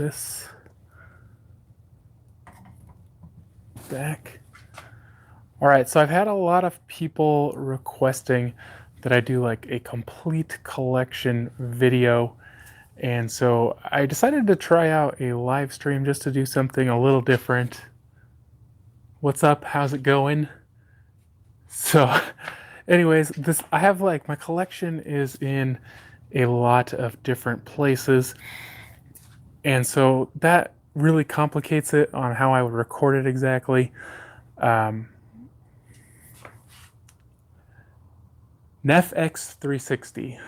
this back. All right, so I've had a lot of people requesting that I do like a complete collection video. And so I decided to try out a live stream just to do something a little different. What's up? How's it going? So anyways, I have like my collection is in a lot of different places. And so that really complicates it on how I would record it exactly. Nef X360.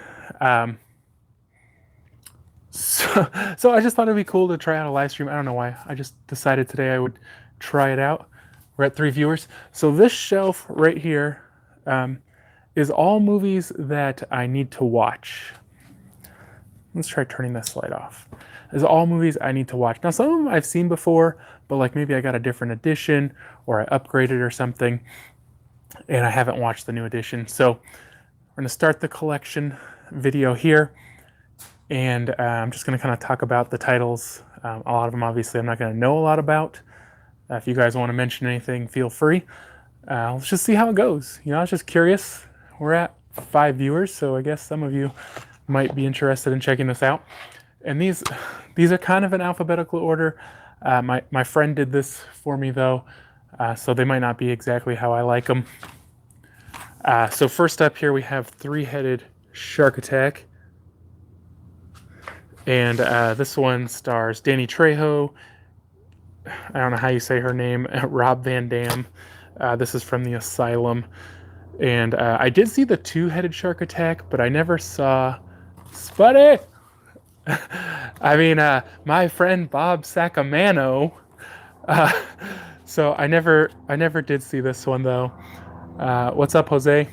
So I just thought it'd be cool to try out a live stream. I don't know why. I just decided today I would try it out. We're at 3 viewers. So this shelf right here is all movies that I need to watch. Let's try turning this light off. Is all movies I need to watch. Now some of them I've seen before, but like maybe I got a different edition or I upgraded or something, and I haven't watched the new edition. So we're going to start the collection video here, and I'm just going to kind of talk about the titles. A lot of them obviously I'm not going to know a lot about. If you guys want to mention anything, feel free. Let's just see how it goes. You know, I was just curious. We're at 5 viewers, so I guess some of you might be interested in checking this out. And these are kind of in alphabetical order. My friend did this for me though, so they might not be exactly how I like them. So first up here we have Three-Headed Shark Attack. And this one stars Danny Trejo. I don't know how you say her name. Rob Van Dam. This is from The Asylum. And I did see the Two-Headed Shark Attack, but I never saw Spuddy. I mean, my friend Bob Sacamano. So I never did see this one though. What's up, Jose?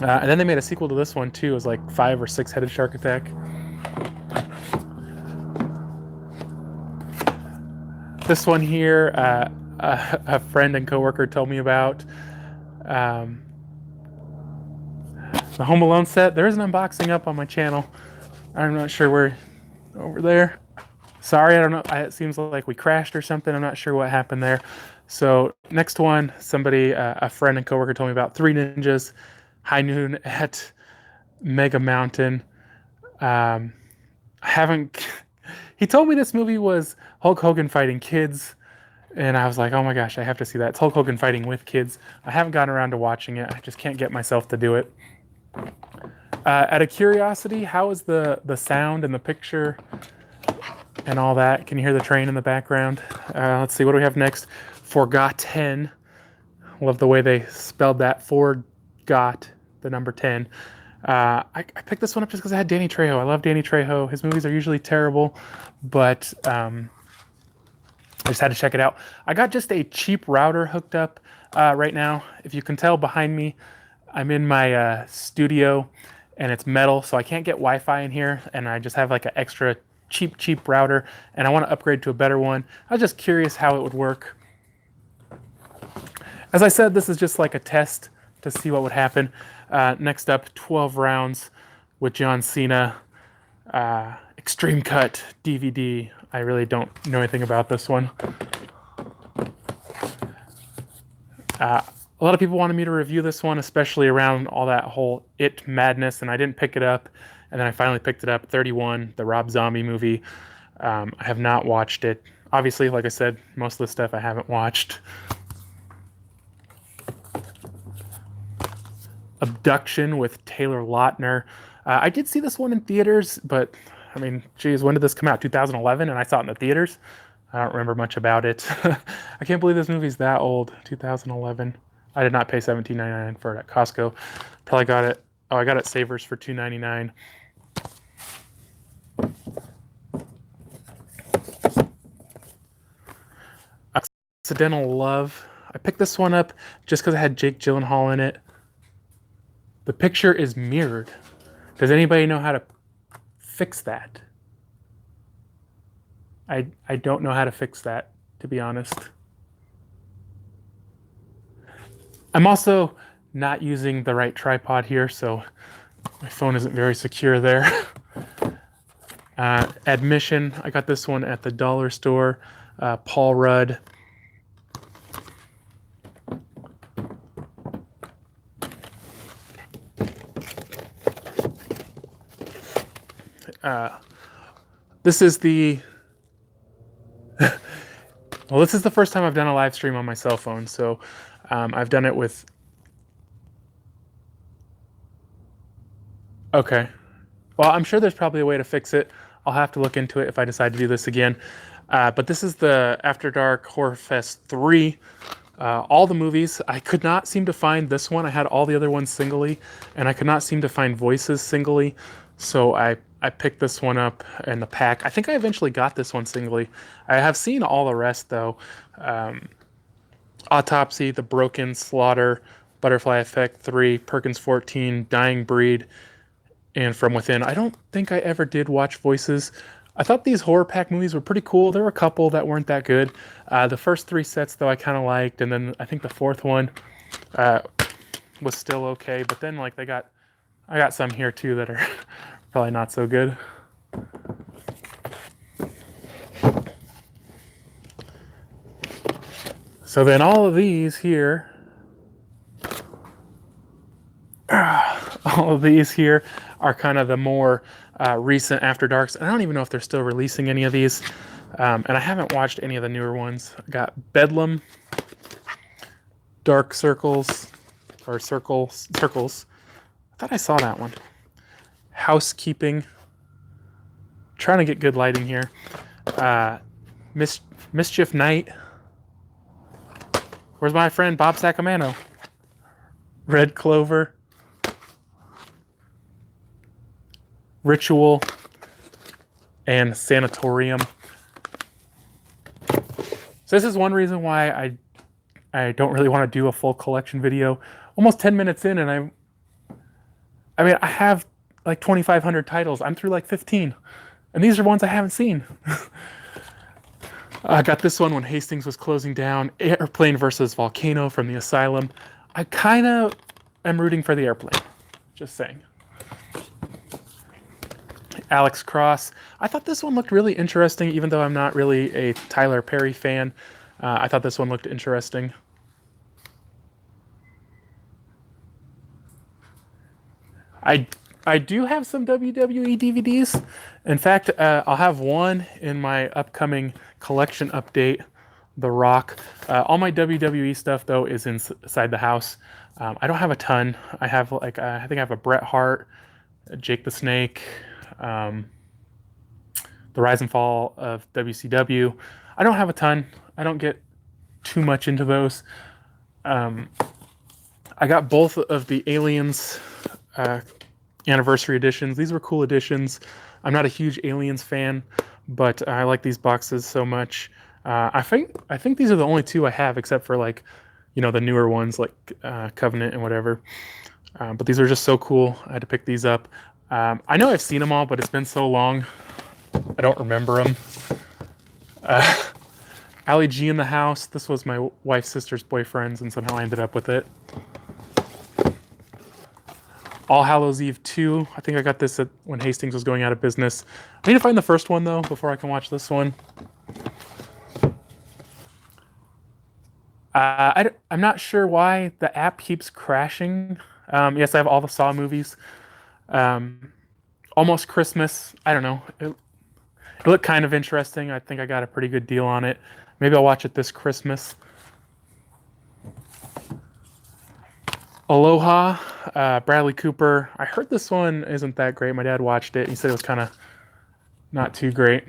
And then they made a sequel to this one too. It was like 5 or 6-headed shark attack. This one here, a friend and coworker told me about. The Home Alone set. There is an unboxing up on my channel. I'm not sure where. Over there. Sorry, I don't know. It seems like we crashed or something. I'm not sure what happened there. So next one, somebody, a friend and coworker told me about Three Ninjas, High Noon at Mega Mountain. He told me this movie was Hulk Hogan fighting kids, and I was like, oh my gosh, I have to see that. It's Hulk Hogan fighting with kids. I haven't gotten around to watching it. I just can't get myself to do it. Out of curiosity, how is the sound and the picture and all that? Can you hear the train in the background? Let's see, what do we have next? Forgotten. Love the way they spelled that. Forgot, the number 10. I picked this one up just because I had Danny Trejo. I love Danny Trejo. His movies are usually terrible, but I just had to check it out. I got just a cheap router hooked up right now. If you can tell behind me, I'm in my studio, and it's metal, so I can't get Wi-Fi in here, and I just have like an extra cheap router, and I want to upgrade to a better one. I was just curious how it would work. As I said, this is just like a test to see what would happen. Next up, 12 Rounds with John Cena. Extreme Cut DVD. I really don't know anything about this one. A lot of people wanted me to review this one, especially around all that whole It madness, and I didn't pick it up. And then I finally picked it up, 31, the Rob Zombie movie. I have not watched it. Obviously, like I said, most of the stuff I haven't watched. Abduction with Taylor Lautner. I did see this one in theaters, but, I mean, geez, when did this come out? 2011, and I saw it in the theaters? I don't remember much about it. I can't believe this movie's that old, 2011. I did not pay $17.99 for it at Costco. Probably got it. Oh, I got it at Savers for $2.99. Accidental Love. I picked this one up just because it had Jake Gyllenhaal in it. The picture is mirrored. Does anybody know how to fix that? I don't know how to fix that, to be honest. I'm also not using the right tripod here, so my phone isn't very secure there. Admission, I got this one at the dollar store. Paul Rudd. This is the well, this is the first time I've done a live stream on my cell phone, so I've done it with. Okay. Well, I'm sure there's probably a way to fix it. I'll have to look into it if I decide to do this again. But this is the After Dark Horror Fest 3. All the movies. I could not seem to find this one. I had all the other ones singly, and I could not seem to find Voices singly. So I picked this one up in the pack. I think I eventually got this one singly. I have seen all the rest, though. Autopsy, The Broken, Slaughter, Butterfly Effect 3, Perkins 14, Dying Breed, and From Within. I don't think I ever did watch Voices. I thought these horror pack movies were pretty cool. There were a couple that weren't that good. The first 3 sets, though, I kind of liked, and then I think the 4th one was still okay. But then, like, I got some here too that are probably not so good. So then all of these here, are kind of the more recent After Darks. I don't even know if they're still releasing any of these. And I haven't watched any of the newer ones. I got Bedlam, Dark Circles, or Circles. I thought I saw that one. Housekeeping. Trying to get good lighting here. Mischief Night. Where's my friend Bob Sacamano? Red Clover. Ritual. And Sanatorium. So this is one reason why I don't really want to do a full collection video. Almost 10 minutes in, and I mean, I have like 2,500 titles. I'm through like 15. And these are ones I haven't seen. I got this one when Hastings was closing down. Airplane versus Volcano from the Asylum. I kind of am rooting for the airplane. Just saying. Alex Cross. I thought this one looked really interesting, even though I'm not really a Tyler Perry fan. I thought this one looked interesting. I do have some WWE DVDs. In fact, I'll have one in my upcoming collection update, The Rock. All my WWE stuff, though, is inside the house. I don't have a ton. I have, like, I think I have a Bret Hart, Jake the Snake, The Rise and Fall of WCW. I don't have a ton. I don't get too much into those. I got both of the Aliens anniversary editions. These were cool editions. I'm not a huge Aliens fan, but I like these boxes so much. I think these are the only 2 I have, except for, like, you know, the newer ones like Covenant and whatever. But these are just so cool. I had to pick these up. I know I've seen them all, but it's been so long, I don't remember them. Ali G in the House. This was my wife's sister's boyfriend's, and somehow I ended up with it. All Hallows Eve 2. I think I got this when Hastings was going out of business. I need to find the first one, though, before I can watch this one. I'm not sure why the app keeps crashing. Yes, I have all the Saw movies. Almost Christmas. I don't know. It looked kind of interesting. I think I got a pretty good deal on it. Maybe I'll watch it this Christmas. Aloha, Bradley Cooper. I heard this one isn't that great. My dad watched it. He said it was kind of not too great.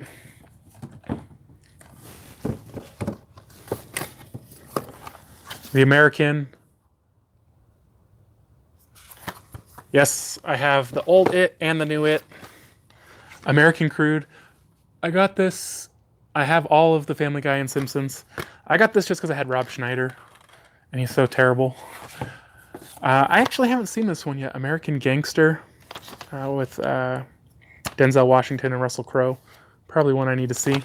The American. Yes, I have the old It and the new It. American Crude. I got this. I have all of the Family Guy and Simpsons. I got this just because I had Rob Schneider, and he's so terrible. I actually haven't seen this one yet. American Gangster with Denzel Washington and Russell Crowe. Probably one I need to see.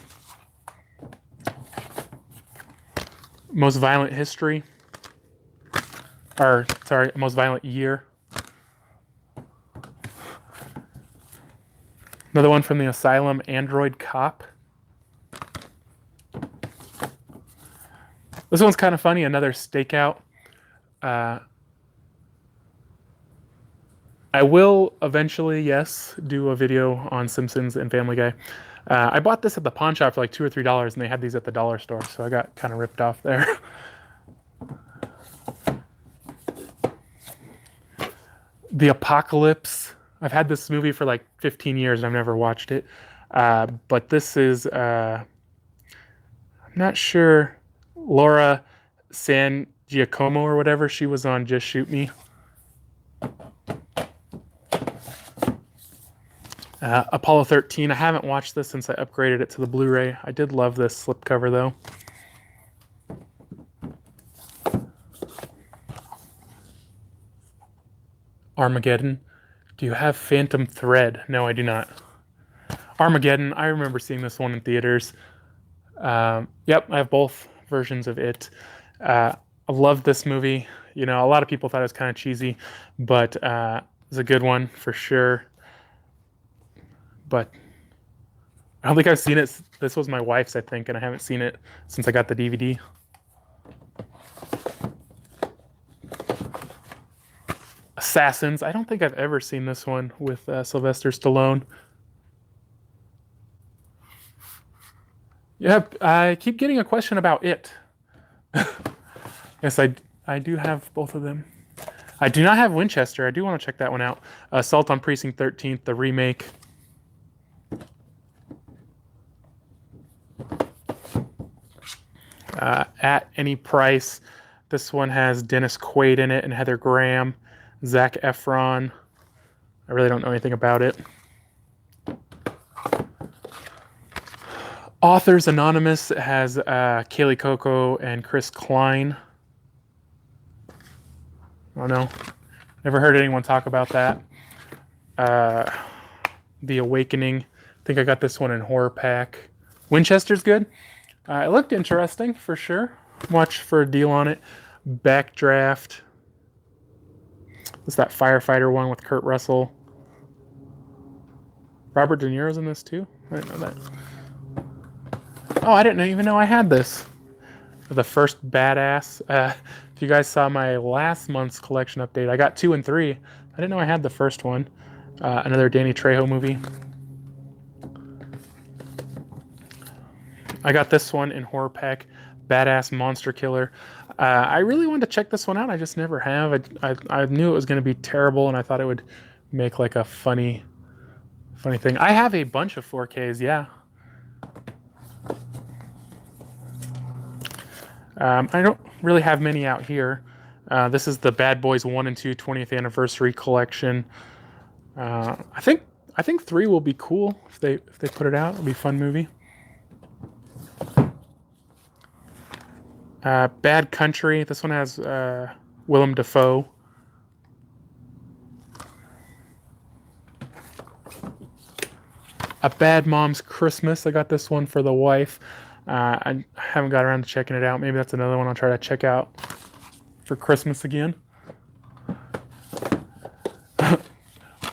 Most Violent History. Or, sorry, Most Violent Year. Another one from the Asylum, Android Cop. This one's kind of funny, another stakeout. I will eventually, yes, do a video on Simpsons and Family Guy. I bought this at the pawn shop for like $2 or $3, and they had these at the dollar store, so I got kind of ripped off there. The Apocalypse. I've had this movie for like 15 years, and I've never watched it. But this is, I'm not sure, Laura San Giacomo or whatever. She was on Just Shoot Me. Apollo 13. I haven't watched this since I upgraded it to the Blu-ray. I did love this slipcover, though. Armageddon. Do you have Phantom Thread? No, I do not. Armageddon. I remember seeing this one in theaters. Yep, I have both versions of it. I love this movie. You know, a lot of people thought it was kind of cheesy, but it's a good one for sure. But I don't think I've seen it. This was my wife's, I think, and I haven't seen it since I got the DVD. Assassins. I don't think I've ever seen this one with Sylvester Stallone. Yep, I keep getting a question about it. Yes, I do have both of them. I do not have Winchester. I do want to check that one out. Assault on Precinct 13, the remake. At Any Price. This one has Dennis Quaid in it and Heather Graham, Zac Efron. I really don't know anything about it. Authors Anonymous has Kaylee Coco and Chris Klein. I don't know. Never heard anyone talk about that. The Awakening. I think I got this one in Horror Pack. Winchester's good. It looked interesting for sure. Watch for a deal on it. Backdraft. What's that firefighter one with Kurt Russell? Robert De Niro's in this too? I didn't know that. Oh, I didn't even know I had this. The First Badass. If you guys saw my last month's collection update, I got 2 and 3. I didn't know I had the first one. Another Danny Trejo movie. I got this one in Horror Pack, Badass Monster Killer. I really wanted to check this one out. I just never have. I knew it was going to be terrible, and I thought it would make like a funny thing. I have a bunch of 4Ks, yeah. I don't really have many out here. This is the Bad Boys 1 and 2 20th Anniversary Collection. I think 3 will be cool if they put it out. It'll be a fun movie. Bad Country. This one has Willem Dafoe. A Bad Mom's Christmas. I got this one for the wife. I haven't got around to checking it out. Maybe that's another one I'll try to check out for Christmas again.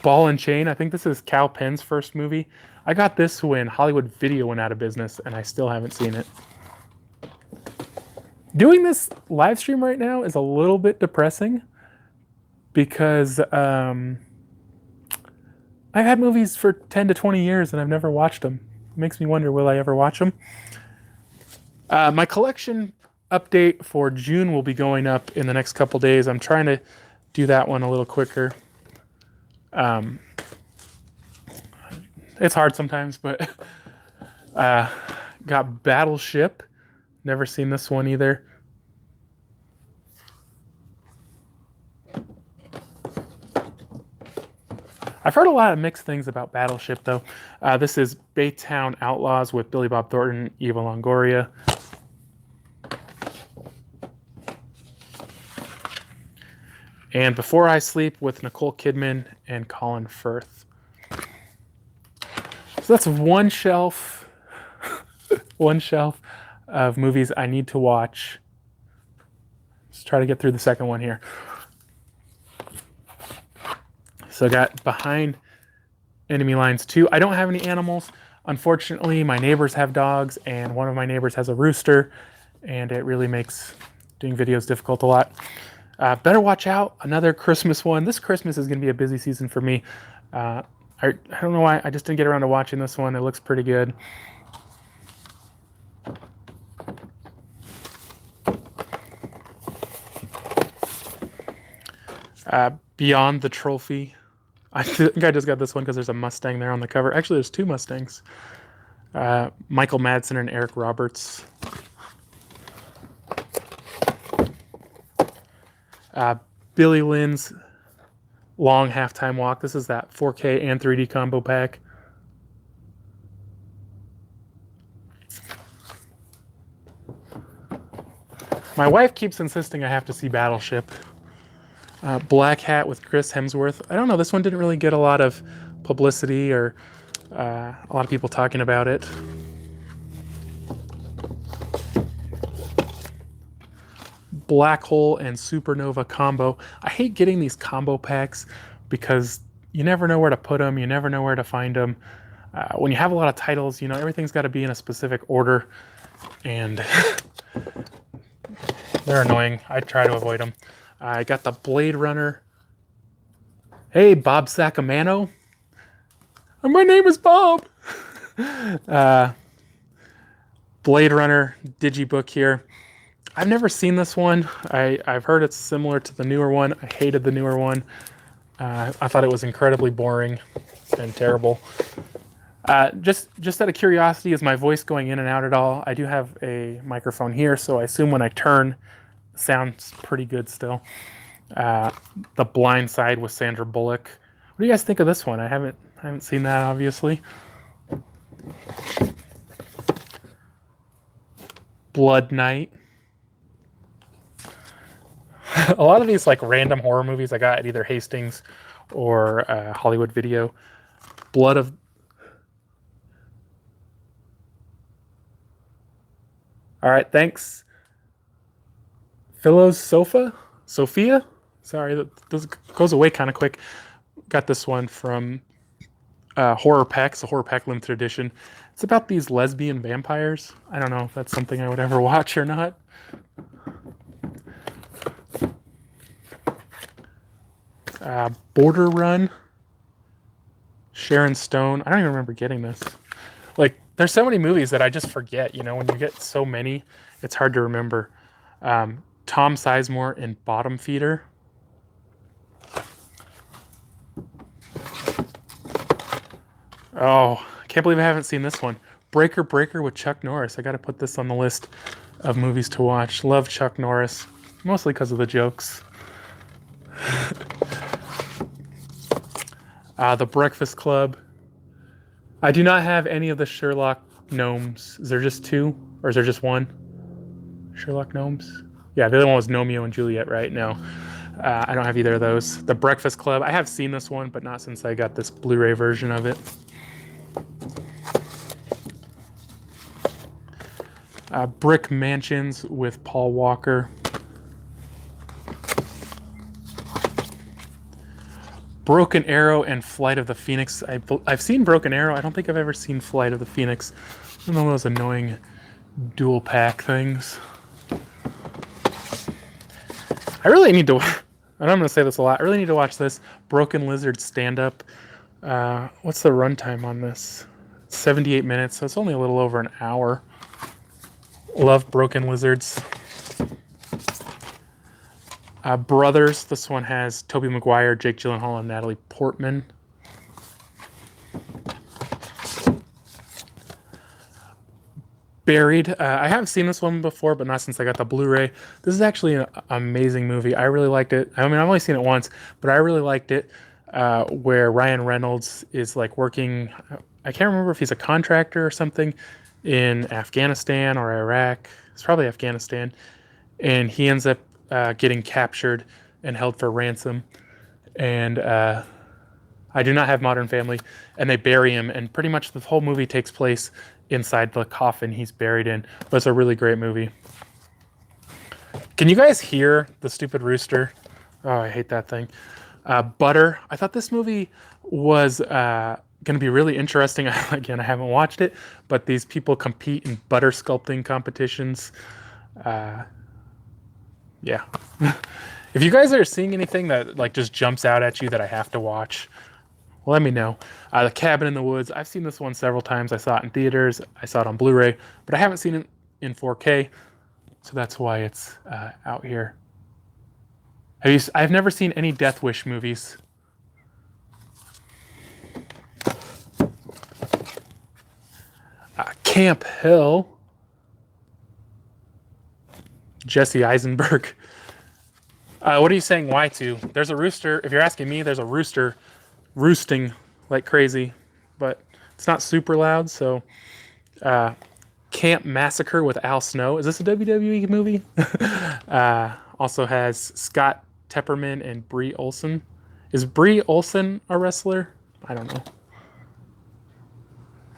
Ball and Chain. I think this is Cal Penn's first movie. I got this when Hollywood Video went out of business, and I still haven't seen it. Doing this live stream right now is a little bit depressing because I've had movies for 10 to 20 years and I've never watched them. It makes me wonder, will I ever watch them? My collection update for June will be going up in the next couple days. I'm trying to do that one a little quicker. It's hard sometimes, but got Battleship. Never seen this one either. I've heard a lot of mixed things about Battleship, though. This is Baytown Outlaws with Billy Bob Thornton, Eva Longoria. And Before I Sleep with Nicole Kidman and Colin Firth. So that's one shelf. One shelf of movies I need to watch. Let's try to get through the second one here. So I got Behind enemy lines too. I don't have any animals. Unfortunately, my neighbors have dogs, and one of my neighbors has a rooster, and it really makes doing videos difficult a lot. Better watch out. Another Christmas one. This Christmas is going to be a busy season for me. I don't know why. I just didn't get around to watching this one. It looks pretty good. Beyond the Trophy. I think I just got this one because there's a Mustang there on the cover. Actually, there's two Mustangs. Michael Madsen and Eric Roberts. Billy Lynn's Long Halftime Walk. This is that 4K and 3D combo pack. My wife keeps insisting I have to see Battleship. Black Hat with Chris Hemsworth. I don't know, this one didn't really get a lot of publicity or a lot of people talking about it. Black Hole and Supernova combo. I hate getting these combo packs because you never know where to put them. You never know where to find them. When you have a lot of titles, you know, everything's got to be in a specific order. And they're annoying. I try to avoid them. I got the Blade Runner. Hey, Bob Sacamano. My name is Bob. Blade Runner digibook here. I've never seen this one. I've heard it's similar to the newer one. I hated the newer one. I thought it was incredibly boring and terrible. Just out of curiosity, is my voice going in and out at all? I do have a microphone here, so I assume when I turn, it sounds pretty good still. The Blind Side with Sandra Bullock. What do you guys think of this one? I haven't seen that, obviously. Blood Night. A lot of these like random horror movies I got at either Hastings or Hollywood Video. Blood of... All right, thanks. Philo's Sophia? Sorry, this goes away kind of quick. Got this one from Horror Pack. It's a Horror Pack limited edition. It's about these lesbian vampires. I don't know if that's something I would ever watch or not. Border Run. Sharon Stone. I don't even remember getting this. Like, there's so many movies that I just forget, you know, when you get so many, it's hard to remember. Tom Sizemore in Bottom Feeder. Oh, I can't believe I haven't seen this one. Breaker Breaker with Chuck Norris. I got to put this on the list of movies to watch. Love Chuck Norris, mostly because of the jokes. The Breakfast Club. I do not have any of the Sherlock gnomes. Is there just two? Or is there just one? Sherlock gnomes? Yeah, the other one was Romeo and Juliet, right? No. I don't have either of those. The Breakfast Club. I have seen this one, but not since I got this Blu-ray version of it. Brick Mansions with Paul Walker. Broken Arrow and Flight of the Phoenix. I've seen Broken Arrow. I don't think I've ever seen Flight of the Phoenix. One of those annoying dual pack things. I really need to, and I'm going to say this a lot, I really need to watch this Broken Lizard stand-up. What's the runtime on this? 78 minutes, so it's only a little over an hour. Love Broken Lizards. Brothers, this one has Tobey Maguire, Jake Gyllenhaal, and Natalie Portman. Buried. I have seen this one before, but not since I got the Blu-ray. This is actually an amazing movie. I really liked it. I mean, I've only seen it once, but I really liked it. Where Ryan Reynolds is like working, I can't remember if he's a contractor or something in Afghanistan or Iraq. It's probably Afghanistan. And he ends up getting captured and held for ransom. And I do not have Modern Family. And they bury him. And pretty much the whole movie takes place inside the coffin he's buried in. But it's a really great movie. Can you guys hear the stupid rooster? Oh, I hate that thing. Butter. I thought this movie was going to be really interesting. Again, I haven't watched it, but these people compete in butter sculpting competitions. Yeah. If you guys are seeing anything that like just jumps out at you that I have to watch, let me know. The Cabin in the Woods. I've seen this one several times. I saw it in theaters. I saw it on Blu-ray, but I haven't seen it in 4K, so that's why it's out here. I've never seen any Death Wish movies. Camp Hill. Jesse Eisenberg. What are you saying? Why to? There's a rooster. If you're asking me, there's a rooster roosting like crazy, but it's not super loud. So, Camp Massacre with Al Snow. Is this a WWE movie? Also has Scott Tepperman and Brie Olson. Is Brie Olson a wrestler? I don't know.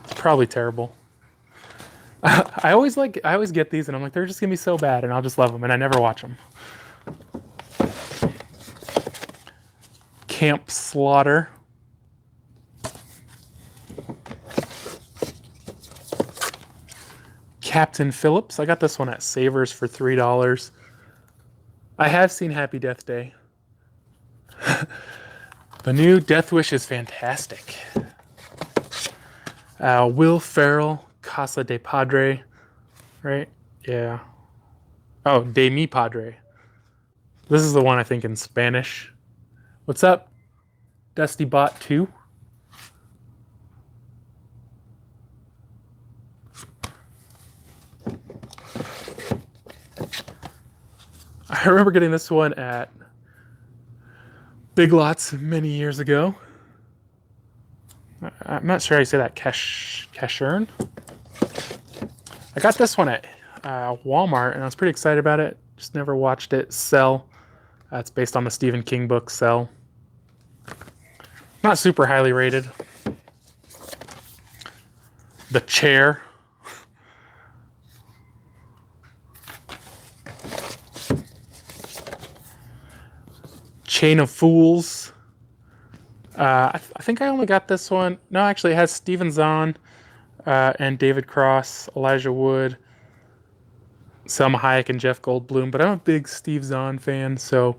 It's probably terrible. I always get these and I'm like, they're just gonna be so bad, and I'll just love them, and I never watch them. Camp Slaughter. Captain Phillips. I got this one at Savers for $3. I have seen Happy Death Day. The new Death Wish is fantastic. Will Ferrell, Casa de Padre, right? Yeah. Oh, De Mi Padre. This is the one I think in Spanish. What's up, Dusty Bot 2? I remember getting this one at Big Lots many years ago. I'm not sure how you say that. Cashern? I got this one at Walmart, and I was pretty excited about it. Just never watched it. Cell. It's based on the Stephen King book, Cell. Not super highly rated. The Chair. Chain of Fools. I think I only got this one. No, actually, it has Stephen Zahn and David Cross, Elijah Wood, Selma Hayek, and Jeff Goldblum. But I'm a big Steve Zahn fan, so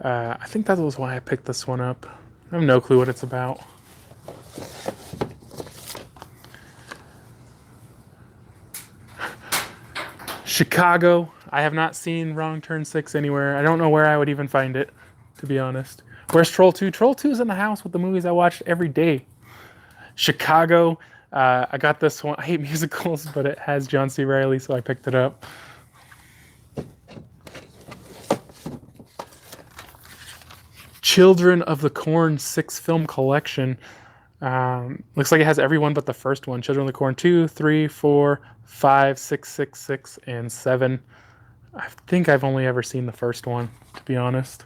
I think that was why I picked this one up. I have no clue what it's about. Chicago. I have not seen Wrong Turn 6 anywhere. I don't know where I would even find it, to be honest. Where's Troll 2? Troll 2 is in the house with the movies I watched every day. Chicago. I got this one. I hate musicals, but it has John C. Reilly, so I picked it up. Children of the Corn 6 film collection. Looks like it has every one but the first one. Children of the Corn 2, 3, 4, 5, 6, 6, 6, and 7. I think I've only ever seen the first one, to be honest.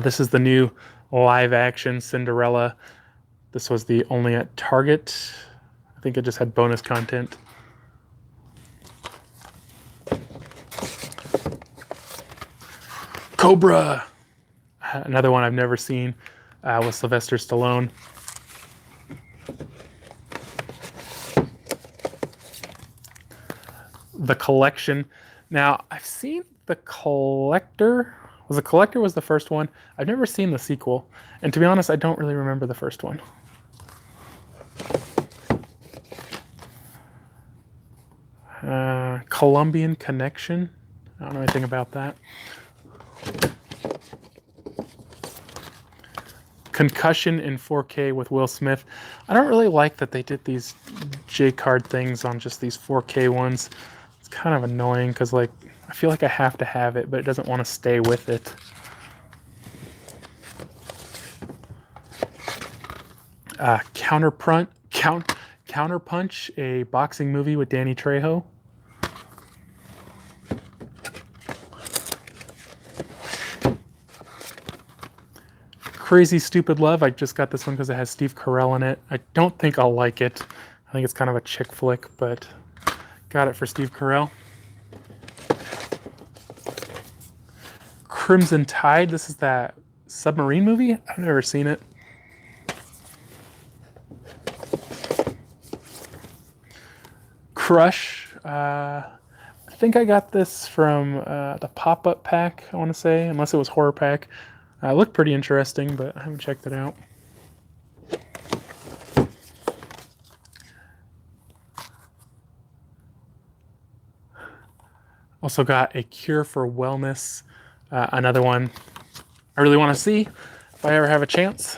This is the new live-action Cinderella. This was the only at Target. I think it just had bonus content. Cobra! Another one I've never seen with Sylvester Stallone. The Collection. Now, I've seen The Collector. The Collector was the first one. I've never seen the sequel. And to be honest, I don't really remember the first one. Colombian Connection. I don't know anything about that. Concussion in 4K with Will Smith. I don't really like that they did these J-card things on just these 4K ones. It's kind of annoying because, like, I feel like I have to have it, but it doesn't want to stay with it. Counterpunch, a boxing movie with Danny Trejo. Crazy Stupid Love. I just got this one because it has Steve Carell in it. I don't think I'll like it. I think it's kind of a chick flick, but got it for Steve Carell. Crimson Tide. This is that submarine movie. I've never seen it. Crush. I think I got this from the pop-up pack, I want to say, unless it was horror pack. It looked pretty interesting, but I haven't checked it out. Also got A Cure for Wellness, another one I really want to see if I ever have a chance.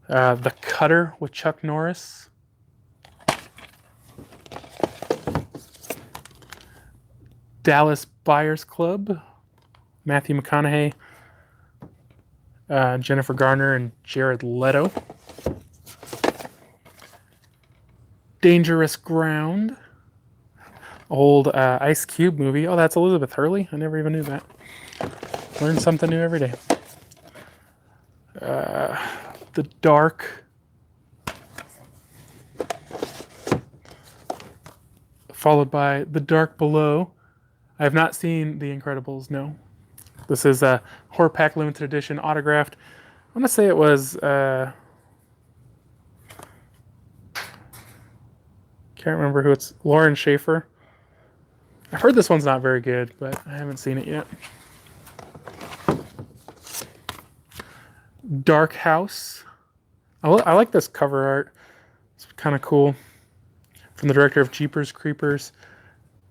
The Cutter with Chuck Norris. Dallas Buyers Club, Matthew McConaughey, Jennifer Garner, and Jared Leto. Dangerous Ground, old Ice Cube movie. Oh, that's Elizabeth Hurley. I never even knew that. Learn something new every day. The Dark. Followed by The Dark Below. I have not seen The Incredibles, no. This is a horror pack limited edition autographed. I want to say it was... can't remember who it's... Lauren Schaefer. I've heard this one's not very good, but I haven't seen it yet. Dark House. I like this cover art. It's kind of cool. From the director of Jeepers Creepers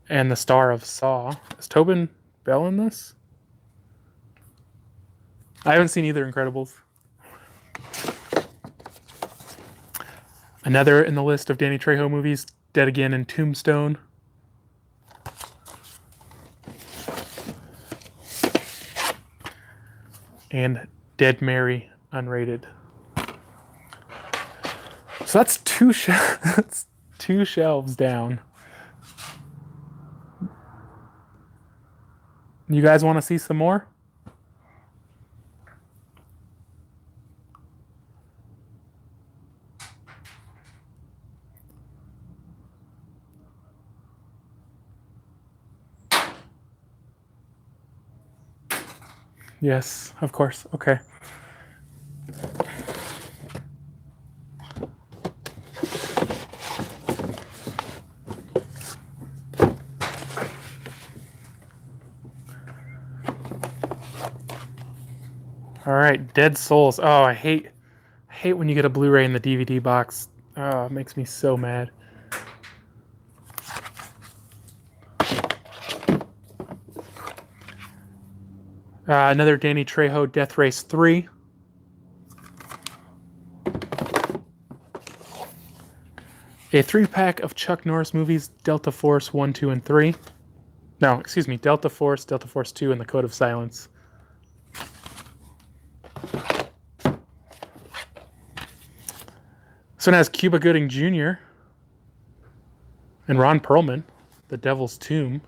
and the star of Saw. Is Tobin Bell in this? I haven't seen either Incredibles. Another in the list of Danny Trejo movies, Dead Again and Tombstone. And Dead Mary, unrated. So that's two shelves down. You guys want to see some more? Yes, of course. Okay. All right, Dead Souls. Oh, I hate when you get a Blu-ray in the DVD box. Oh, it makes me so mad. Another Danny Trejo, Death Race 3. A 3-pack of Chuck Norris movies, Delta Force 1, 2, and 3. No, excuse me, Delta Force 2, and The Code of Silence. This one has Cuba Gooding Jr. and Ron Perlman, The Devil's Tomb.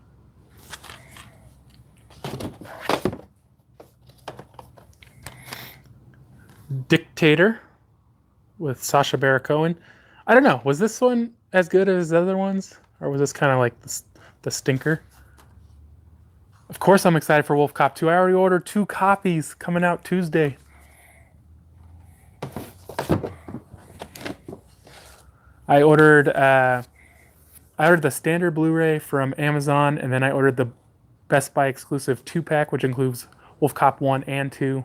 Dictator with Sacha Baron Cohen. I don't know. Was this one as good as the other ones? Or was this kind of like the stinker? Of course I'm excited for Wolf Cop 2. I already ordered 2 copies coming out Tuesday. I ordered the standard Blu-ray from Amazon, and then I ordered the Best Buy exclusive 2-pack, which includes Wolf Cop 1 and 2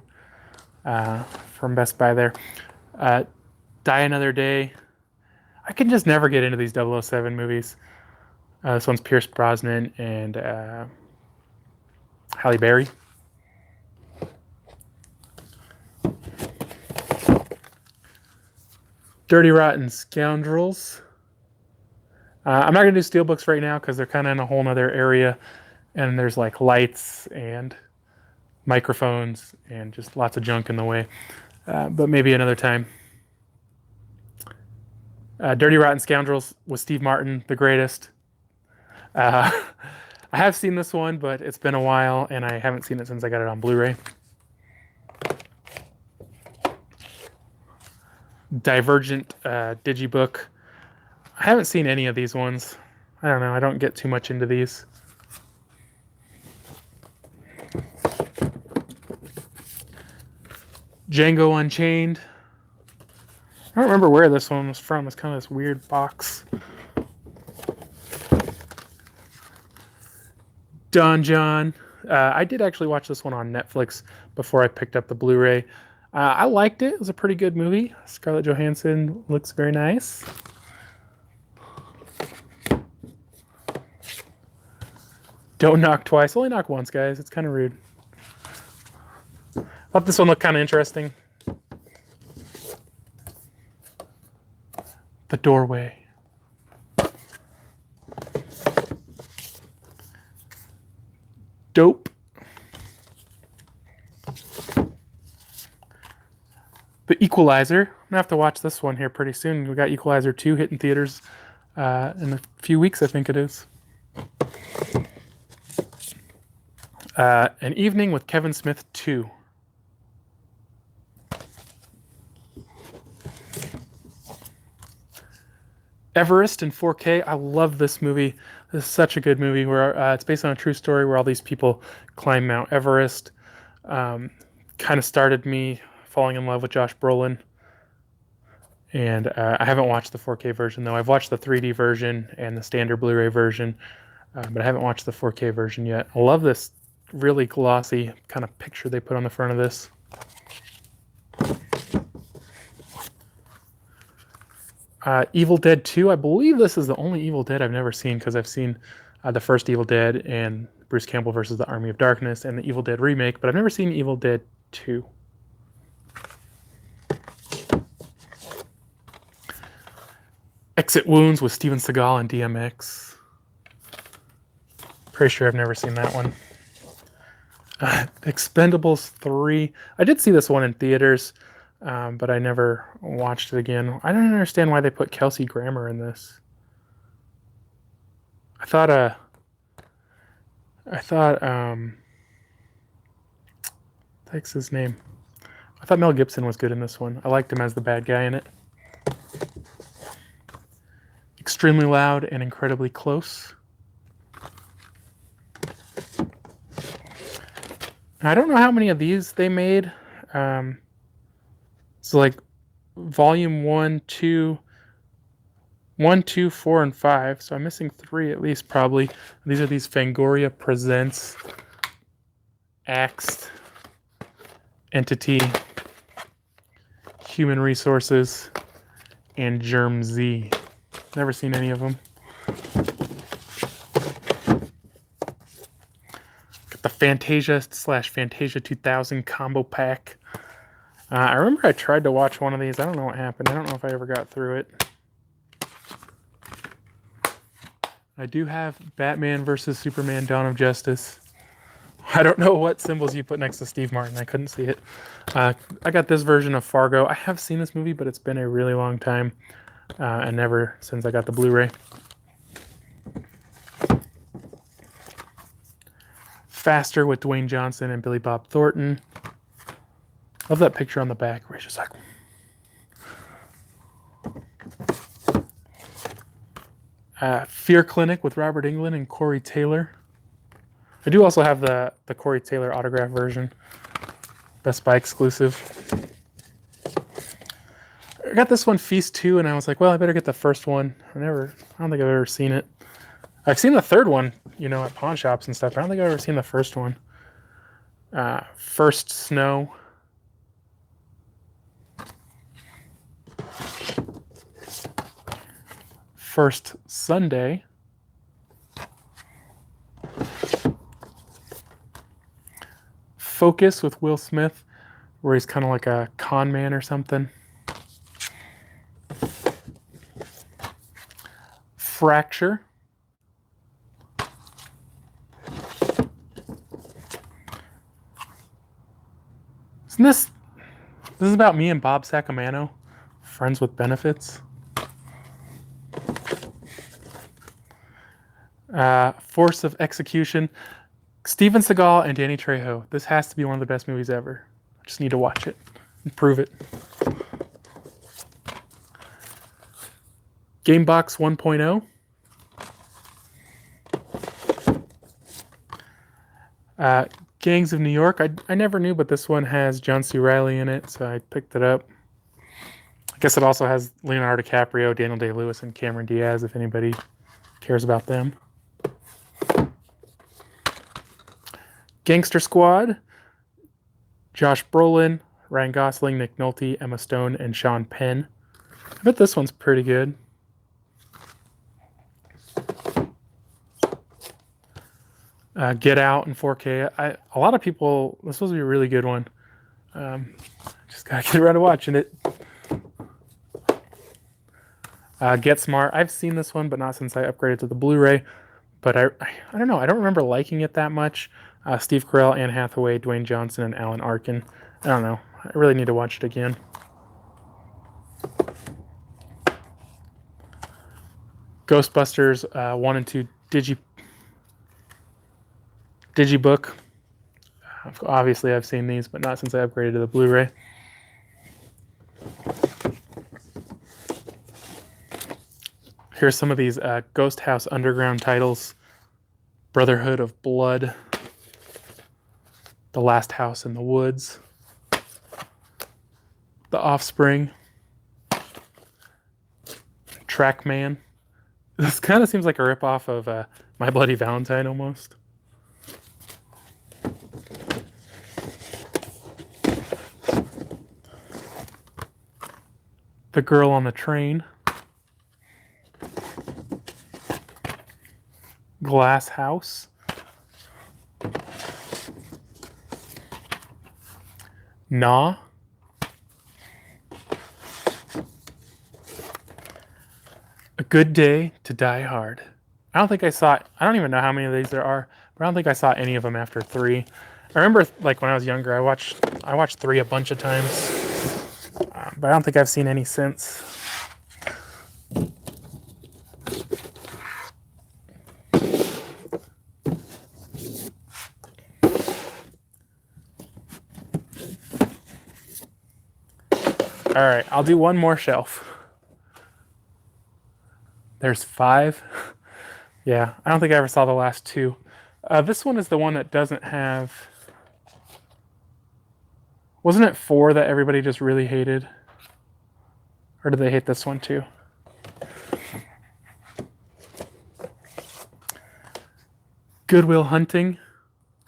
from Best Buy there. Die Another Day. I can just never get into these 007 movies. This one's Pierce Brosnan and Halle Berry. Dirty Rotten Scoundrels. I'm not going to do steelbooks right now because they're kind of in a whole nother area. And there's like lights and microphones and just lots of junk in the way. But maybe another time. Dirty Rotten Scoundrels with Steve Martin, the greatest. I have seen this one, but it's been a while, and I haven't seen it since I got it on Blu-ray. Divergent Digibook. I haven't seen any of these ones. I don't know. I don't get too much into these. Django Unchained. I don't remember where this one was from. It's kind of this weird box. Don John. I did actually watch this one on Netflix before I picked up the Blu-ray. I liked it. It was a pretty good movie. Scarlett Johansson looks very nice. Don't knock twice. Only knock once, guys. It's kind of rude. Thought this one looked kind of interesting. The Doorway. Dope. The Equalizer. I'm going to have to watch this one here pretty soon. We got Equalizer 2 hitting theaters in a few weeks, I think it is. An Evening with Kevin Smith 2. Everest in 4K. I love this movie. This is such a good movie where it's based on a true story where all these people climb Mount Everest. Kind of started me falling in love with Josh Brolin. And I haven't watched the 4K version, though. I've watched the 3D version and the standard Blu-ray version, but I haven't watched the 4K version yet. I love this really glossy kind of picture they put on the front of this. Evil Dead 2. I believe this is the only Evil Dead I've never seen because I've seen the first Evil Dead and Bruce Campbell versus the Army of Darkness and the Evil Dead remake, but I've never seen Evil Dead 2. Exit Wounds with Steven Seagal and DMX. Pretty sure I've never seen that one. Expendables 3. I did see this one in theaters, but I never watched it again. I don't understand why they put Kelsey Grammer in this. I thought what's his name? I thought Mel Gibson was good in this one. I liked him as the bad guy in it. Extremely Loud and Incredibly Close. I don't know how many of these they made. So like volume 1, 2, 4, and 5. So I'm missing 3 at least probably. These are these Fangoria Presents Axed Entity, Human Resources, and Germ Z. Never seen any of them. Got the Fantasia/Fantasia 2000 combo pack. I remember I tried to watch one of these. I don't know what happened. I don't know if I ever got through it. I do have Batman vs. Superman Dawn of Justice. I don't know what symbols you put next to Steve Martin. I couldn't see it. I got this version of Fargo. I have seen this movie, but it's been a really long time. And never since I got the Blu-ray. Faster with Dwayne Johnson and Billy Bob Thornton. Love that picture on the back where he's just like... Fear Clinic with Robert Englund and Corey Taylor. I do also have the Corey Taylor autograph version. Best Buy exclusive. I got this one, Feast 2, and I was like, well, I better get the first one. I don't think I've ever seen it. I've seen the third one, at pawn shops and stuff. I don't think I've ever seen the first one. First Snow. First Sunday. Focus with Will Smith, where he's kind of like a con man or something. Fracture. Isn't this is about me and Bob Sacamano, friends with benefits? Force of Execution. Steven Seagal and Danny Trejo. This has to be one of the best movies ever. I just need to watch it and prove it. Gamebox 1.0. Gangs of New York. I never knew, but this one has John C. Reilly in it, so I picked it up. I guess it also has Leonardo DiCaprio, Daniel Day-Lewis, and Cameron Diaz, if anybody cares about them. Gangster Squad, Josh Brolin, Ryan Gosling, Nick Nolte, Emma Stone, and Sean Penn. I bet this one's pretty good. Get Out in 4K. A lot of people, this is supposed to be a really good one. Just gotta get around to watching it. Get Smart. I've seen this one, but not since I upgraded to the Blu-ray. But I don't know. I don't remember liking it that much. Steve Carell, Anne Hathaway, Dwayne Johnson, and Alan Arkin. I don't know. I really need to watch it again. Ghostbusters 1 and 2 Digibook. Obviously, I've seen these, but not since I upgraded to the Blu-ray. Here's some of these Ghost House Underground titles. Brotherhood of Blood. The Last House in the Woods. The Offspring. Trackman. This kind of seems like a ripoff of My Bloody Valentine almost. The Girl on the Train. Glass House. Nah. A Good Day to Die Hard. I don't even know how many of these there are, but I don't think I saw any of them after 3. I remember, like, when I was younger, I watched 3 a bunch of times, but I don't think I've seen any since. All right, I'll do one more shelf. There's 5. Yeah, I don't think I ever saw the last 2. This one is the one that doesn't have... Wasn't it 4 that everybody just really hated? Or did they hate this one too? Good Will Hunting.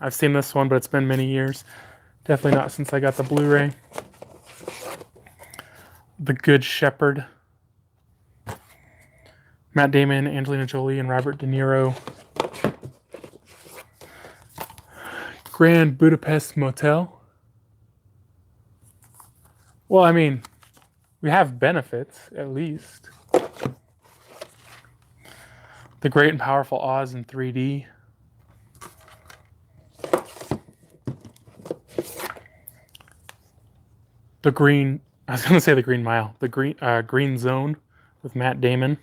I've seen this one, but it's been many years. Definitely not since I got the Blu-ray. The Good Shepherd. Matt Damon, Angelina Jolie, and Robert De Niro. Grand Budapest Motel. Well, I mean, we have benefits, at least. The Great and Powerful Oz in 3D. I was going to say The Green Mile. The Green Zone with Matt Damon.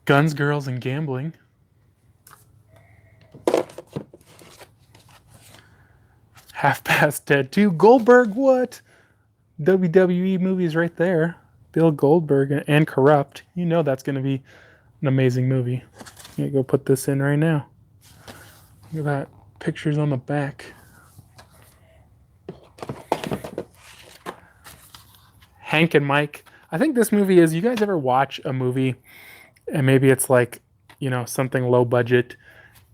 Guns, Girls, and Gambling. Half Past Dead 2. Goldberg, what? WWE movies right there. Bill Goldberg and Corrupt. You know that's going to be an amazing movie. I'm going to go put this in right now. Look at that. Pictures on the back. Hank and Mike. I think this movie is, you guys ever watch a movie and maybe it's like, you know, something low budget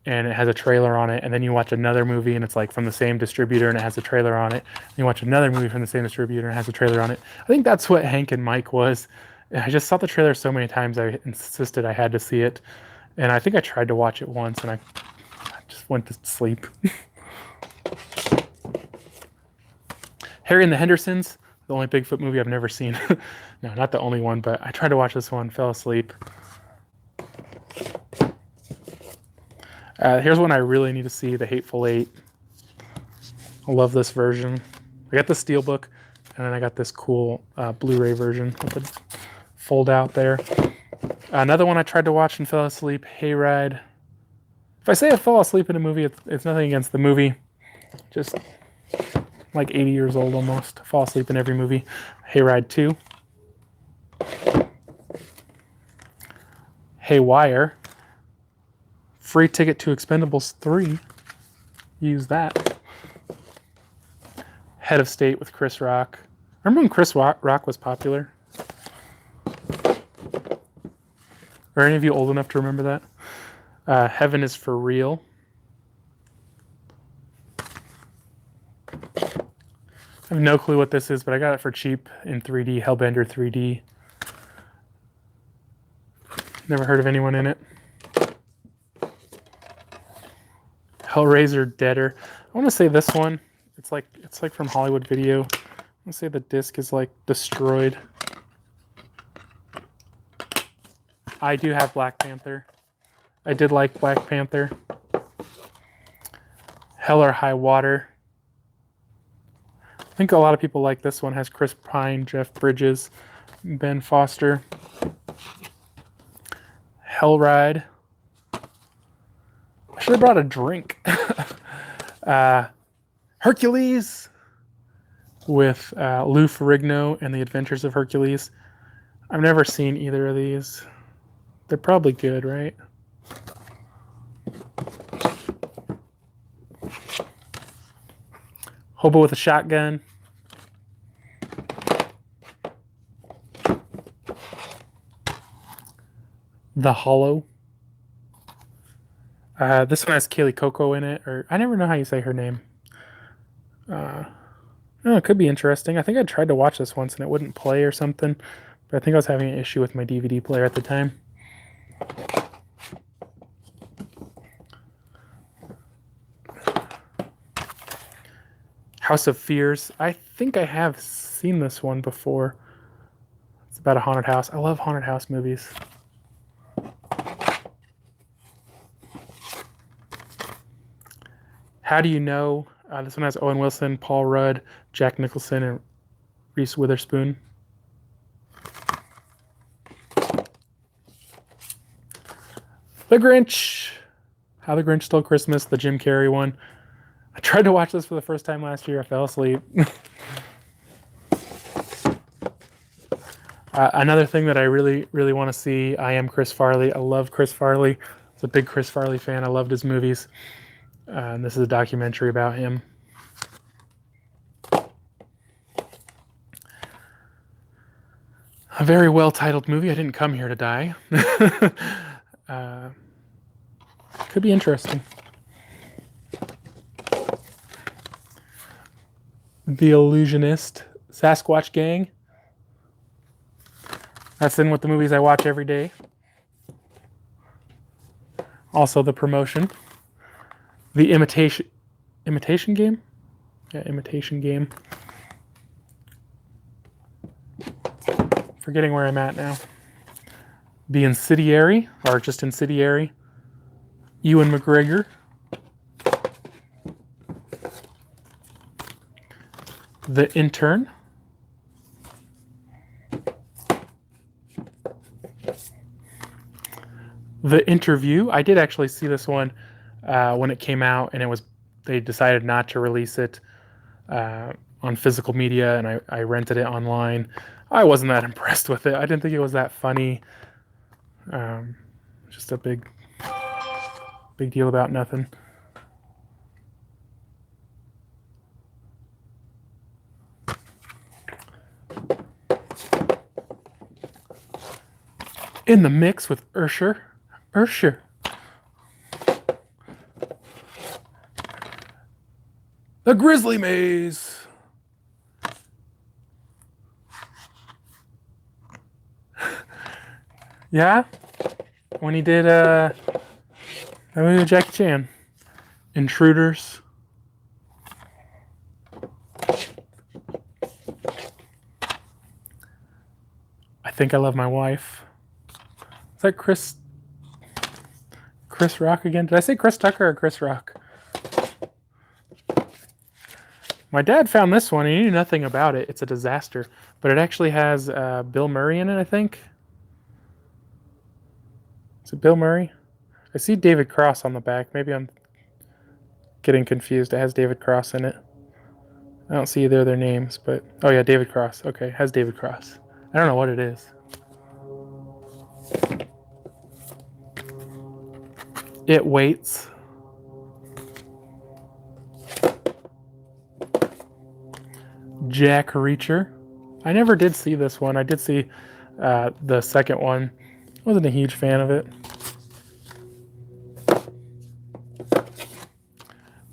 and it has a trailer on it, and then you watch another movie and it's like from the same distributor and it has a trailer on it, and you watch another movie from the same distributor and it has a trailer on it. I think that's what Hank and Mike was. I just saw the trailer so many times I insisted I had to see it, and I think I tried to watch it once and I just went to sleep. Harry and the Hendersons, the only Bigfoot movie I've never seen. No, not the only one, but I tried to watch this one, fell asleep. Here's one I really need to see, The Hateful Eight. I love this version. I got the Steelbook, and then I got this cool Blu-ray version with the fold out there. Another one I tried to watch and fell asleep, Hayride. If I say I fell asleep in a movie, it's nothing against the movie. Just like 80 years old almost. I fall asleep in every movie. Hayride 2. Haywire. Free ticket to Expendables 3. Use that. Head of State with Chris Rock. Remember when Chris Rock was popular? Are any of you old enough to remember that? Heaven is for Real. I have no clue what this is, but I got it for cheap in 3D. Hellbender 3D. Never heard of anyone in it. Hellraiser Deader. I want to say this one. It's like from Hollywood Video. I want to say the disc is like destroyed. I do have Black Panther. I did like Black Panther. Hell or High Water. I think a lot of people like this one. Has Chris Pine, Jeff Bridges, Ben Foster. Hell Ride. I should have brought a drink. Hercules with Lou Ferrigno and the Adventures of Hercules. I've never seen either of these. They're probably good, right? Hobo with a Shotgun. The Hollow. This one has Kaylee Coco in it, or I never know how you say her name. It could be interesting. I think I tried to watch this once and it wouldn't play or something, but I think I was having an issue with my DVD player at the time. House of Fears. I think I have seen this one before. It's about a haunted house. I love haunted house movies. How Do You Know? This one has Owen Wilson, Paul Rudd, Jack Nicholson, and Reese Witherspoon. The Grinch. How the Grinch Stole Christmas, the Jim Carrey one. I tried to watch this for the first time last year. I fell asleep. Another thing that I really, really want to see, I Am Chris Farley. I love Chris Farley. I was a big Chris Farley fan. I loved his movies. And this is a documentary about him. A very well-titled movie. I didn't come here to die. Could be interesting. The Illusionist. Sasquatch Gang. That's in with the movies I watch every day. Also the Promotion. The Imitation Game? Yeah, Imitation Game. Forgetting where I'm at now. The Incendiary, or just Incendiary. Ewan McGregor. The Intern. The Interview. I did actually see this one when it came out, and they decided not to release it on physical media, and I rented it online. I wasn't that impressed with it. I didn't think it was that funny. Just a big deal about nothing. In the Mix with Usher. The Grizzly Maze. Yeah? When he did that movie with Jackie Chan. Intruders. I Think I Love My Wife. Is that Chris Rock again? Did I say Chris Tucker or Chris Rock? My dad found this one. He knew nothing about it. It's a disaster. But it actually has Bill Murray in it, I think. Is it Bill Murray? I see David Cross on the back. Maybe I'm getting confused. It has David Cross in it. I don't see either of their names, but... Oh, yeah, David Cross. Okay, it has David Cross. I don't know what it is. It Waits. Jack Reacher. I never did see this one. I did see the second one. Wasn't a huge fan of it.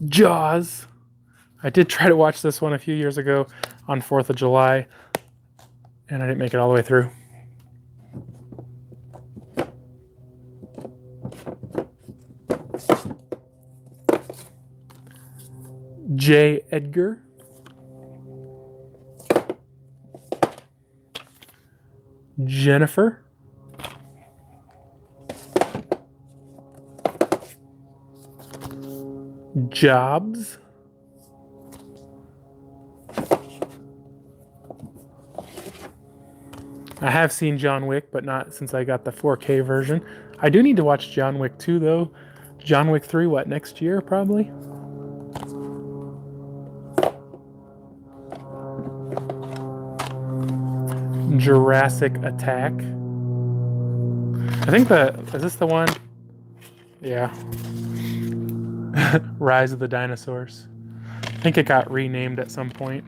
Jaws. I did try to watch this one a few years ago on 4th of July, and I didn't make it all the way through. J. Edgar. Jennifer. Jobs. I have seen John Wick, but not since I got the 4K version. I do need to watch John Wick 2, though. John Wick 3, what, next year, probably? Jurassic Attack. I think is this the one? Yeah. Rise of the Dinosaurs. I think it got renamed at some point.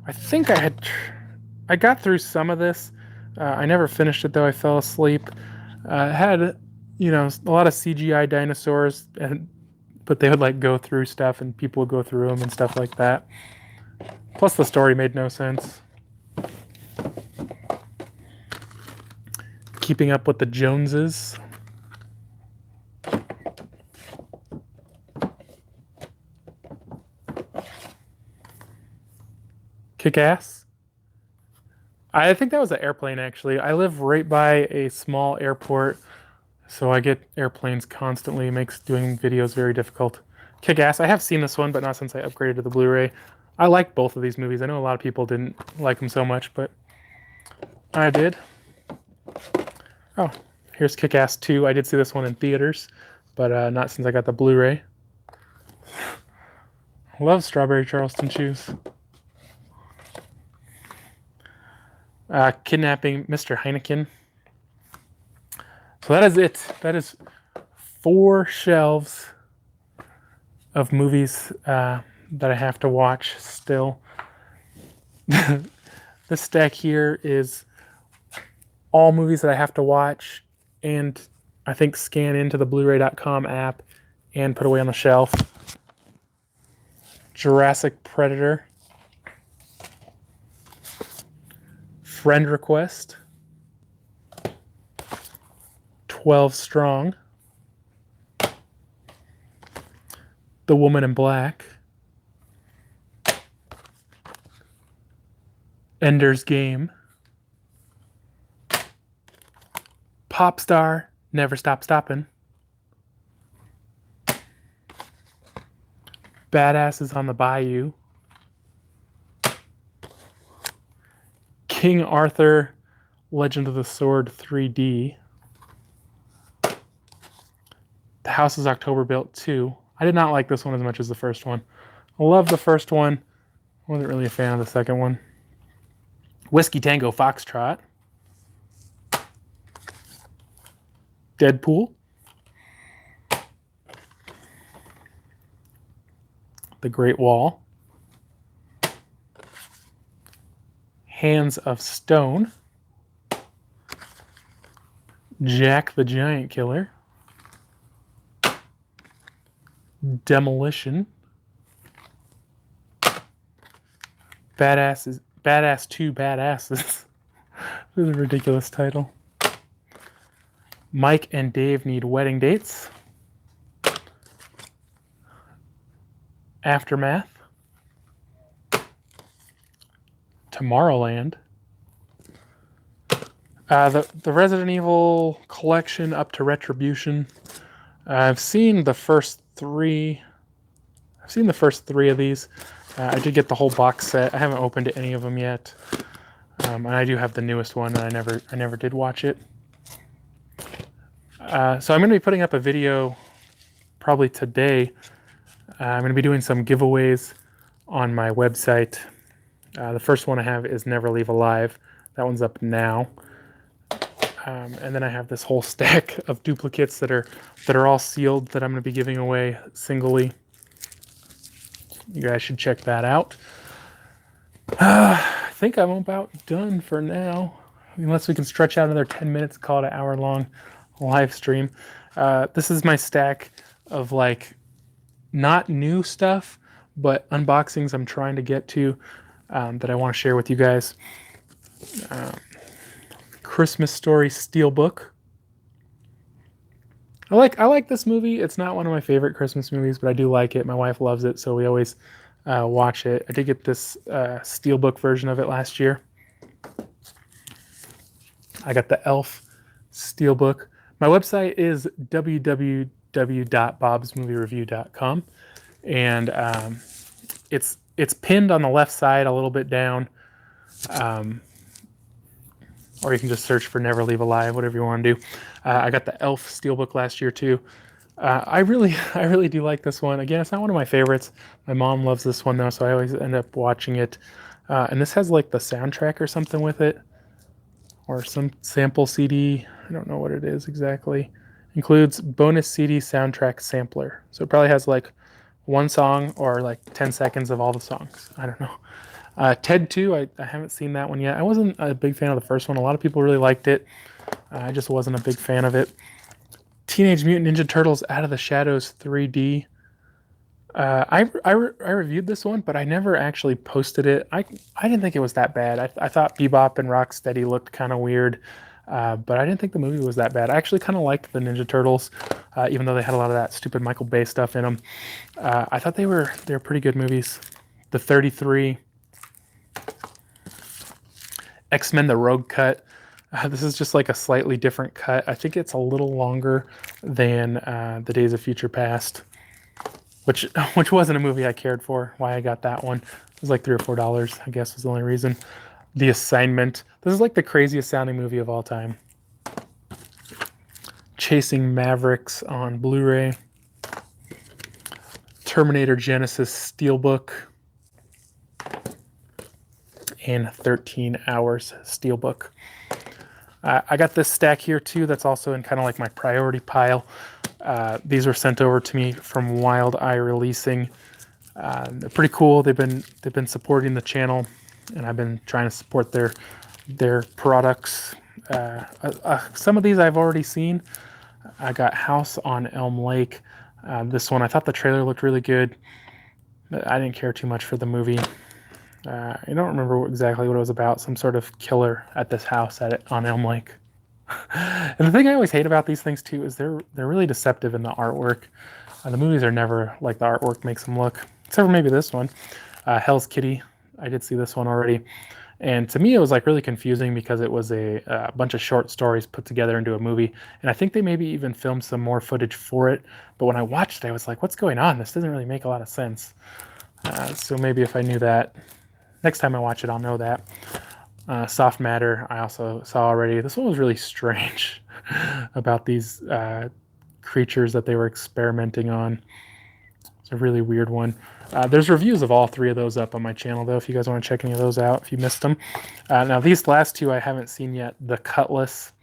I think I got through some of this. I never finished it though. I fell asleep. It had, a lot of CGI dinosaurs, but they would like go through stuff and people would go through them and stuff like that. Plus the story made no sense. Keeping Up with the Joneses. Kick-Ass. I think that was an airplane, actually. I live right by a small airport, so I get airplanes constantly. It makes doing videos very difficult. Kick-Ass. I have seen this one, but not since I upgraded to the Blu-ray. I like both of these movies. I know a lot of people didn't like them so much, but I did. Oh, here's Kick-Ass 2. I did see this one in theaters, but not since I got the Blu-ray. Love strawberry Charleston chews. Kidnapping Mr. Heineken. So that is it. That is 4 shelves of movies that I have to watch still. This stack here is all movies that I have to watch and I think scan into the Blu-ray.com app and put away on the shelf. Jurassic Predator. Friend Request. 12 Strong. The Woman in Black. Ender's Game. Popstar, Never Stop Stoppin'. Badasses on the Bayou. King Arthur, Legend of the Sword 3D. The House is October Built 2. I did not like this one as much as the first one. I love the first one. I wasn't really a fan of the second one. Whiskey Tango Foxtrot. Deadpool. The Great Wall. Hands of Stone. Jack the Giant Killer. Demolition. Badass 2 Badasses. This is a ridiculous title. Mike and Dave Need Wedding Dates. Aftermath. Tomorrowland. The Resident Evil collection up to Retribution. I've seen the first 3. I've seen the first 3 of these. I did get the whole box set. I haven't opened any of them yet. And I do have the newest one, and I never did watch it. So I'm going to be putting up a video probably today. I'm going to be doing some giveaways on my website. The first one I have is Never Leave Alive. That one's up now. And then I have this whole stack of duplicates that are all sealed that I'm going to be giving away singly. You guys should check that out. I think I'm about done for now. Unless we can stretch out another 10 minutes, call it an hour-long live stream. This is my stack of like not new stuff, but unboxings I'm trying to get to that I want to share with you guys. Christmas Story Steelbook. I like this movie. It's not one of my favorite Christmas movies, but I do like it. My wife loves it, so we always watch it. I did get this Steelbook version of it last year. I got the Elf Steelbook. My website is www.bobsmoviereview.com, and it's pinned on the left side a little bit down, or you can just search for Never Leave Alive, whatever you want to do. I got the Elf Steelbook last year too. I really do like this one. Again, it's not one of my favorites. My mom loves this one though, so I always end up watching it. And this has like the soundtrack or something with it, or some sample CD. I don't know what it is exactly. Includes bonus CD soundtrack sampler. So it probably has like one song or like 10 seconds of all the songs. I don't know. Ted 2, I haven't seen that one yet. I wasn't a big fan of the first one. A lot of people really liked it. I just wasn't a big fan of it. Teenage Mutant Ninja Turtles Out of the Shadows 3D. I reviewed this one, but I never actually posted it. I didn't think it was that bad. I thought Bebop and Rocksteady looked kind of weird, but I didn't think the movie was that bad. I actually kind of liked the Ninja Turtles, even though they had a lot of that stupid Michael Bay stuff in them. I thought they were pretty good movies. The 33, X-Men The Rogue Cut. This is just like a slightly different cut. I think it's a little longer than The Days of Future Past, which wasn't a movie I cared for. Why I got that one. It was like $3 or $4, I guess was the only reason. The Assignment. This is like the craziest sounding movie of all time. Chasing Mavericks on Blu-ray. Terminator Genesis Steelbook. And 13 Hours Steelbook. I got this stack here too that's also in kind of like my priority pile. These were sent over to me from Wild Eye Releasing. They're pretty cool. They've been supporting the channel, and I've been trying to support their products. Some of these I've already seen. I got House on Elm Lake. This one, I thought the trailer looked really good, but I didn't care too much for the movie. I don't remember exactly what it was about. Some sort of killer at this house on Elm Lake. And the thing I always hate about these things too is they're really deceptive in the artwork. The movies are never like the artwork makes them look, except for maybe this one, Hell's Kitty. I did see this one already, and to me it was like really confusing because it was a bunch of short stories put together into a movie, and I think they maybe even filmed some more footage for it. But when I watched it, I was like, "What's going on? This doesn't really make a lot of sense." So maybe if I knew that, next time I watch it, I'll know that. Soft Matter, I also saw already. This one was really strange about these creatures that they were experimenting on. It's a really weird one. There's reviews of all three of those up on my channel, though, if you guys want to check any of those out, if you missed them. Now, these last two I haven't seen yet. The Cutlass.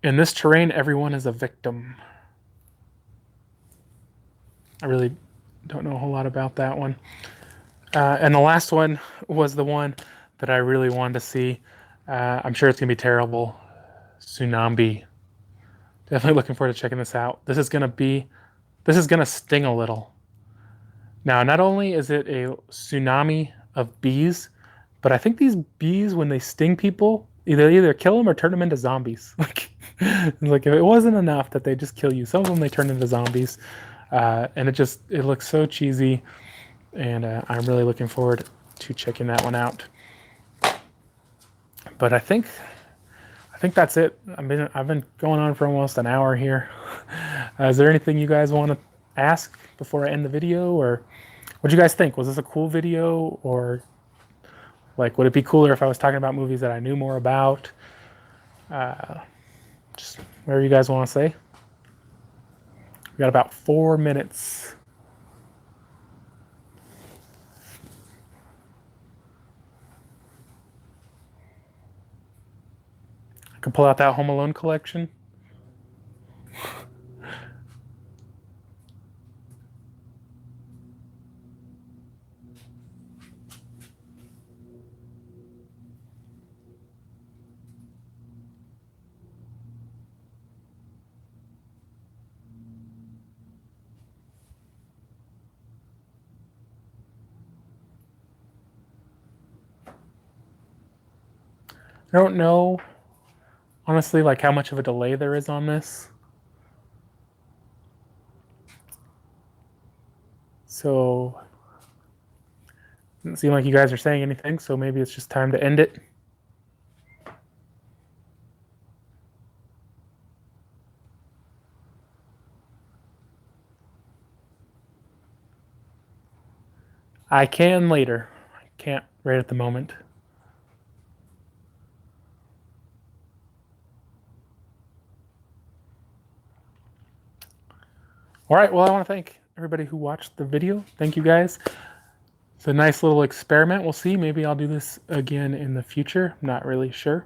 In this terrain, everyone is a victim. I really don't know a whole lot about that one. And the last one was the one that I really wanted to see. I'm sure it's going to be terrible. Tsunami. Definitely looking forward to checking this out. This is going to sting a little. Now, not only is it a tsunami of bees, but I think these bees, when they sting people, either kill them or turn them into zombies. Like if it wasn't enough that they just kill you, some of them they turn into zombies. And it looks so cheesy. And I'm really looking forward to checking that one out. But I think that's it. I've been going on for almost an hour here. Is there anything you guys want to ask before I end the video, or what do you guys think? Was this a cool video, or like would it be cooler if I was talking about movies that I knew more about? Just whatever you guys want to say. We got about 4 minutes. I can pull out that Home Alone collection. I don't know, honestly, like how much of a delay there is on this. So, doesn't seem like you guys are saying anything, so maybe it's just time to end it. I can later. I can't right at the moment. All right, well, I want to thank everybody who watched the video. Thank you guys. It's a nice little experiment. We'll see. Maybe I'll do this again in the future. I'm not really sure.